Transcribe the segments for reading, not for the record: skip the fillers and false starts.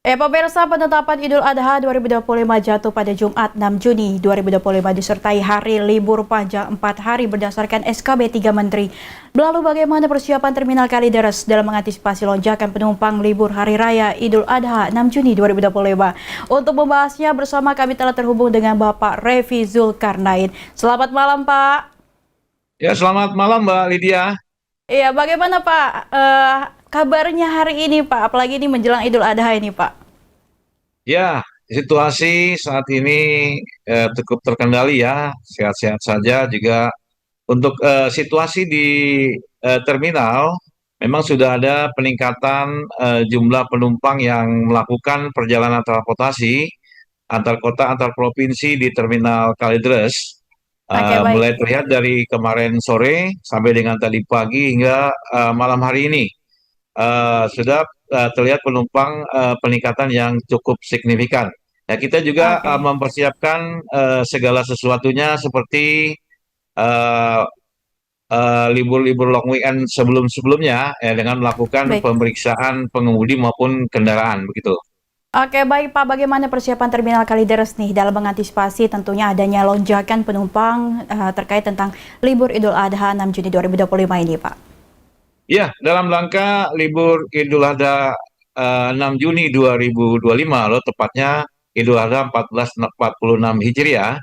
Pemirsa, penetapan Idul Adha 2025 jatuh pada Jumat 6 Juni 2025 disertai hari libur panjang 4 hari berdasarkan SKB 3 Menteri. Lalu bagaimana persiapan Terminal Kalideres dalam mengantisipasi lonjakan penumpang libur Hari Raya Idul Adha 6 Juni 2025? Untuk membahasnya bersama kami telah terhubung dengan Bapak Revi Zulkarnain. Selamat malam, Pak. Ya, selamat malam Mbak Lydia. Iya, bagaimana Pak kabarnya hari ini Pak? Apalagi ini menjelang Idul Adha ini Pak. Ya, situasi saat ini cukup terkendali ya, sehat-sehat saja juga. Untuk situasi di terminal, memang sudah ada peningkatan jumlah penumpang yang melakukan perjalanan transportasi antar kota, antar provinsi di Terminal Kalideres. Oke, baik. Mulai terlihat dari kemarin sore sampai dengan tadi pagi hingga malam hari ini. Sudah terlihat penumpang peningkatan yang cukup signifikan. Ya, kita juga Oke. mempersiapkan segala sesuatunya seperti eh, libur-libur long weekend sebelum-sebelumnya ya, dengan melakukan Baik. pemeriksaan pengemudi maupun kendaraan begitu. Oke, baik Pak. Bagaimana persiapan Terminal Kalideres nih dalam mengantisipasi tentunya adanya lonjakan penumpang terkait tentang libur Idul Adha 6 Juni 2025 ini, Pak? Ya, dalam rangka libur Idul Adha 6 Juni 2025, loh, tepatnya Idul Adha 1446 Hijriah,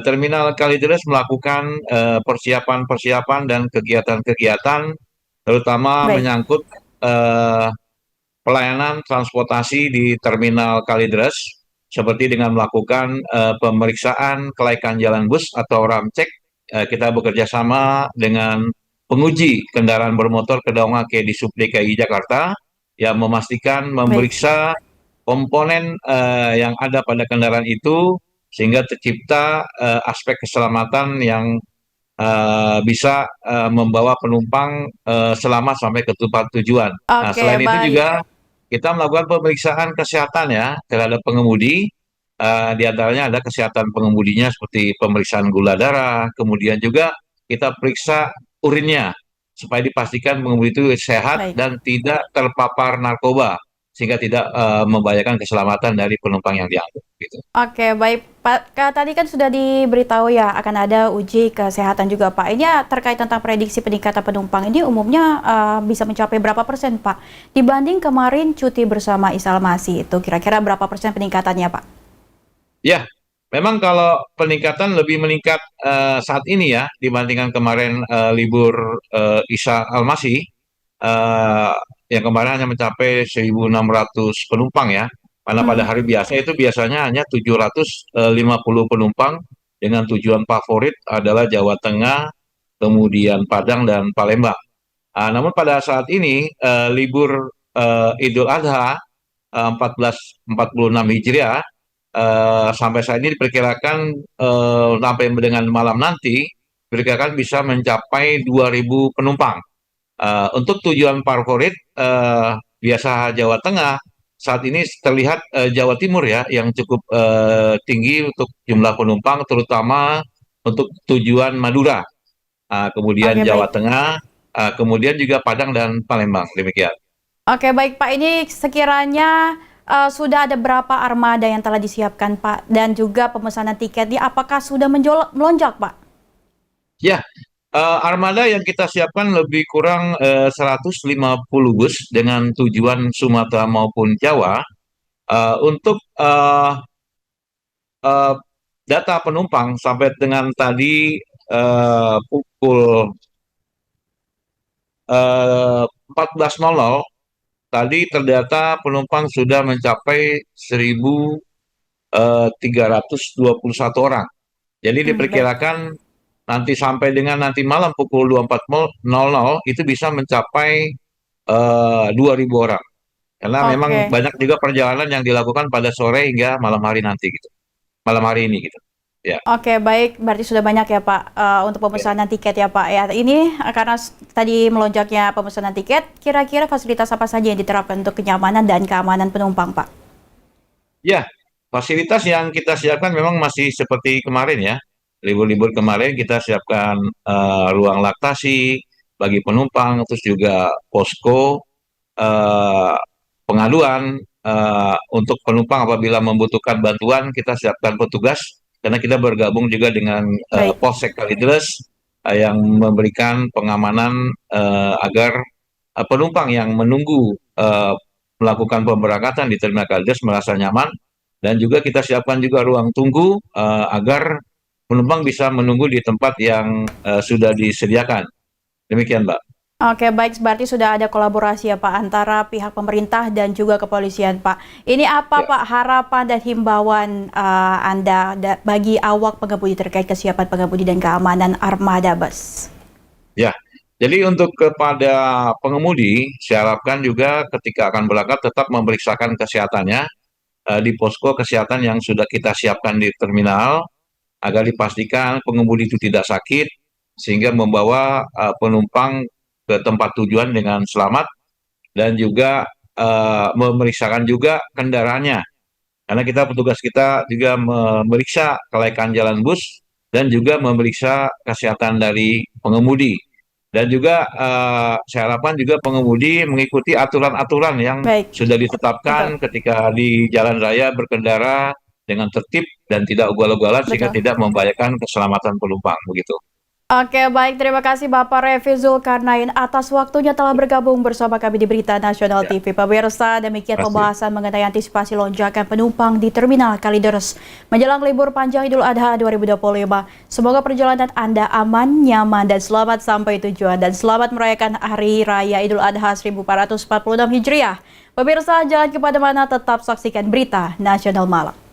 Terminal Kalideres melakukan persiapan-persiapan dan kegiatan-kegiatan, terutama Baik. menyangkut pelayanan transportasi di Terminal Kalideres, seperti dengan melakukan pemeriksaan kelaikan jalan bus atau ramcek. Kita bekerja sama dengan penguji kendaraan bermotor Kedawangake di Sub DKI Jakarta yang memastikan Baik. memeriksa komponen yang ada pada kendaraan itu sehingga tercipta aspek keselamatan yang bisa membawa penumpang selamat sampai ke tempat tujuan. Nah, Oke, selain itu baik. juga kita melakukan pemeriksaan kesehatan ya terhadap pengemudi. Di antaranya ada kesehatan pengemudinya seperti pemeriksaan gula darah, kemudian juga kita periksa urinnya supaya dipastikan pengemudi itu sehat Baik. dan tidak terpapar narkoba sehingga tidak membahayakan keselamatan dari penumpang yang diangkut. Gitu. Oke, baik Pak. Tadi kan sudah diberitahu ya akan ada uji kesehatan juga Pak. Ini terkait tentang prediksi peningkatan penumpang ini umumnya bisa mencapai berapa persen Pak? Dibanding kemarin cuti bersama Isalmasi itu kira-kira berapa persen peningkatannya Pak? Ya, memang kalau peningkatan lebih meningkat saat ini ya dibandingkan kemarin libur Isa Almasih, eh, yang kemarin hanya mencapai 1.600 penumpang ya. Karena pada Hmm, hari biasa itu biasanya hanya 750 penumpang dengan tujuan favorit adalah Jawa Tengah, kemudian Padang dan Palembang. Namun pada saat ini libur Idul Adha 1446 Hijriah, sampai saat ini diperkirakan sampai dengan malam nanti diperkirakan bisa mencapai 2.000 penumpang. Untuk tujuan favorit biasa Jawa Tengah, saat ini terlihat Jawa Timur ya yang cukup tinggi untuk jumlah penumpang, terutama untuk tujuan Madura. Kemudian oke, Jawa baik. Tengah, kemudian juga Padang dan Palembang. Demikian. Oke, baik Pak. Ini sekiranya sudah ada berapa armada yang telah disiapkan Pak dan juga pemesanan tiketnya apakah sudah melonjak Pak? Ya, armada yang kita siapkan lebih kurang 150 bus dengan tujuan Sumatera maupun Jawa. Untuk eh, data penumpang sampai dengan tadi pukul 14.00, tadi terdata penumpang sudah mencapai 1.321 orang. Jadi Hmm, baik. diperkirakan nanti sampai dengan nanti malam pukul 24.00 itu bisa mencapai 2.000 orang. Karena memang Oke. banyak juga perjalanan yang dilakukan pada sore hingga malam hari nanti gitu. Malam hari ini gitu. Ya. Oke, baik. Berarti sudah banyak ya, Pak, untuk Ya. pemesanan tiket ya, Pak. Ya, ini karena tadi melonjaknya pemesanan tiket, kira-kira fasilitas apa saja yang diterapkan untuk kenyamanan dan keamanan penumpang, Pak? Ya, fasilitas yang kita siapkan memang masih seperti kemarin ya. Libur-libur kemarin kita siapkan ruang laktasi bagi penumpang, terus juga posko eh, pengaduan, untuk penumpang apabila membutuhkan bantuan, kita siapkan petugas, karena kita bergabung juga dengan Baik. Polsek Kalideres yang memberikan pengamanan agar penumpang yang menunggu melakukan pemberangkatan di Terminal Kalideres merasa nyaman, dan juga kita siapkan juga ruang tunggu agar penumpang bisa menunggu di tempat yang sudah disediakan. Demikian, Mbak. Oke, baik. Berarti sudah ada kolaborasi ya Pak antara pihak pemerintah dan juga kepolisian Pak. Ini apa Ya. Pak harapan dan himbauan Anda bagi awak pengemudi terkait kesiapan pengemudi dan keamanan armada bus? Ya, jadi untuk kepada pengemudi, saya harapkan juga ketika akan berangkat tetap memeriksakan kesehatannya di posko kesehatan yang sudah kita siapkan di terminal, agar dipastikan pengemudi itu tidak sakit, sehingga membawa penumpang ke tempat tujuan dengan selamat, dan juga memeriksakan juga kendaraannya. Karena petugas kita juga memeriksa kelaikan jalan bus dan juga memeriksa kesehatan dari pengemudi. Dan juga saya harapkan juga pengemudi mengikuti aturan-aturan yang Baik, sudah betul, ditetapkan ketika di jalan raya berkendara dengan tertib dan tidak ugal-ugalan, sehingga betul. tidak membahayakan keselamatan penumpang begitu. Oke, baik. Terima kasih Bapak Revi Zulkarnain atas waktunya telah bergabung bersama kami di Berita Nasional Ya, TV. Pemirsa, demikian terima kasih. pembahasan mengenai antisipasi lonjakan penumpang di Terminal Kalideres menjelang libur panjang Idul Adha 2025. Semoga perjalanan Anda aman, nyaman, dan selamat sampai tujuan. Dan selamat merayakan Hari Raya Idul Adha 1446 Hijriah. Pemirsa, jangan kemana-mana, tetap saksikan Berita Nasional Malam.